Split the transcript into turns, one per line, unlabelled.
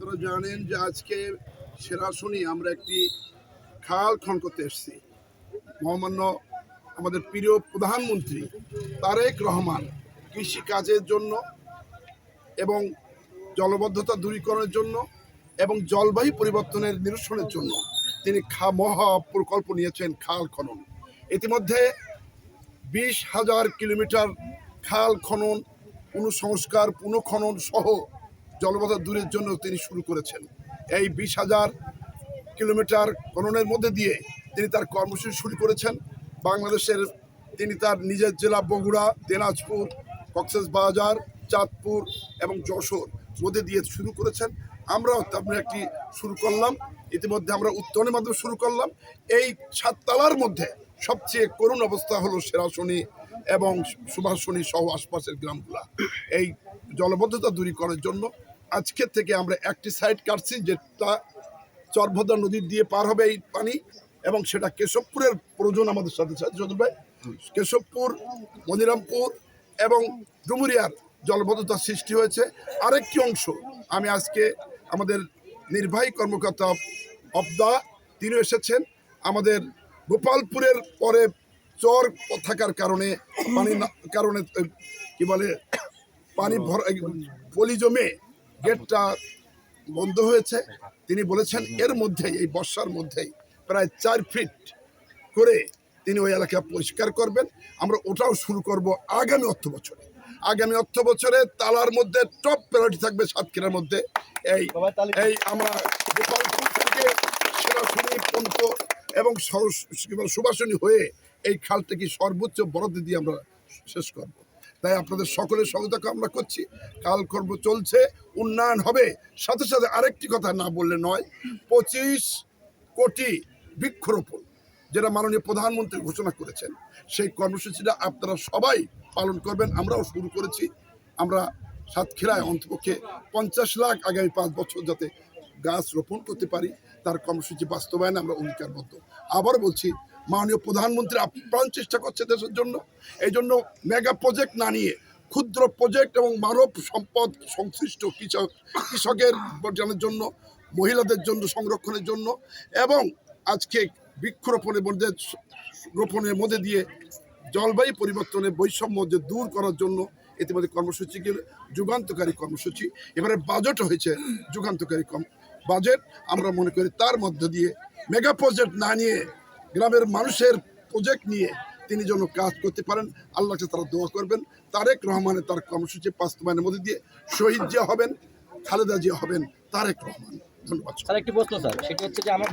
আপনারা জানেন যে আজকে সেরাশুনি আমরা একটি খাল খনন করতে এসেছি। মহামান্য আমাদের প্রিয় প্রধানমন্ত্রী তারেক রহমান কৃষি কাজের জন্য এবং জলবদ্ধতা দূরীকরণের জন্য এবং জলবায়ু পরিবর্তনের নিরসনের জন্য তিনি মহা প্রকল্প নিয়েছেন খাল খনন। ইতিমধ্যে 20,000 কিলোমিটার খাল খনন, পুনঃসংস্কার, পুনঃখনন সহ জলবদ্ধতা দূরের জন্য তিনি শুরু করেছেন। এই 20,000 কিলোমিটার খননের মধ্যে দিয়ে তিনি তার কর্মসূচি শুরু করেছেন। বাংলাদেশের তিনি তার নিজের জেলা বগুড়া, দিনাজপুর, কক্সবাজার, চাঁদপুর এবং যশোর মধ্যে দিয়ে শুরু করেছেন। আমরাও তেমন একটি শুরু করলাম। ইতিমধ্যে আমরা উত্তরণের মাধ্যমে শুরু করলাম। এই 7 তালার মধ্যে সবচেয়ে করুণ অবস্থা হলো সেরাশুনি এবং সুভাষণী সহ আশপাশের গ্রামগুলা। এই জলবদ্ধতা দূরীকরণের জন্য আজকের থেকে আমরা একটি সাইড কাটছি, যেটা চরভদ্রা নদীর দিয়ে পার হবে এই পানি, এবং সেটা কেশবপুরের প্রয়োজন আমাদের সাথে সাথে ভাই কেশবপুর, মনিরামপুর এবং ডুমুরিয়ার জলবদ্ধতা সৃষ্টি হয়েছে। আরেকটি অংশ আমি আজকে আমাদের নির্বাহী কর্মকর্তা অবদা তিনি এসেছেন। আমাদের গোপালপুরের পরে চর থাকার কারণে কারণে কি বলে পানি পলি জমে গেটটা বন্ধ হয়েছে। তিনি বলেছেন এর মধ্যেই, এই বর্ষার মধ্যেই প্রায় 4 ফিট করে তিনি ওই এলাকা পরিষ্কার করবেন। আমরা ওটাও শুরু করব আগামী অর্থ বছরে। আগামী অর্থ বছরে তালার মধ্যে টপ প্রায়োরিটি থাকবে সাতক্ষীরার মধ্যে। এই আমরা গোপালপুর থেকে সেরাশুনি পর্যন্ত এবং সুভাষণী হয়ে এই খালটাকে সর্বোচ্চ বরাদ্দ দিয়ে আমরা শেষ করব। তাই আপনাদের সকলের সহযোগিতা কামনা করছি। কাল কর্ম চলছে, উন্নয়ন হবে। সাথে সাথে আরেকটি কথা না বললে নয়, 25 কোটি বৃক্ষরোপণ যেটা মাননীয় প্রধানমন্ত্রী ঘোষণা করেছেন, সেই কর্মসূচিটা আপনারা সবাই পালন করবেন। আমরাও শুরু করেছি। আমরা সাতক্ষীরায় অন্তপক্ষে 50 লাখ আগামী 5 বছর যাতে গাছ রোপণ করতে পারি, তার কর্মসূচি বাস্তবায়নে আমরা অঙ্গীকারবদ্ধ। আবার বলছি, মাননীয় প্রধানমন্ত্রী আপ্রাণ চেষ্টা করছে দেশের জন্য। এই জন্য মেগা প্রজেক্ট না নিয়ে ক্ষুদ্র প্রজেক্ট এবং মানব সম্পদ সংশ্লিষ্ট কৃষকের বর্জনের জন্য, মহিলাদের জন্য সংরক্ষণের জন্য এবং আজকে রোপণের মধ্যে দিয়ে জলবায়ু পরিবর্তনের বৈষম্য যে দূর করার জন্য ইতিমধ্যে কর্মসূচিকে যুগান্তকারী কর্মসূচি। এবারে বাজেট হয়েছে যুগান্তকারী বাজেট। আমরা মনে করি তার মধ্য দিয়ে মেগা প্রজেক্ট না নিয়ে গ্রামের মানুষের প্রজেক্ট নিয়ে তিনি যেন কাজ করতে পারেন। আল্লাহকে তারা দোয়া করবেন। তারেক রহমানের তার কর্মসূচি বাস্তবায়নের মধ্যে দিয়ে শহীদ জিয়া হবেন, খালেদা জিয়া হবেন, তারেক রহমান। ধন্যবাদ।
স্যার একটি প্রশ্ন স্যার, সেটা হচ্ছে যে আমার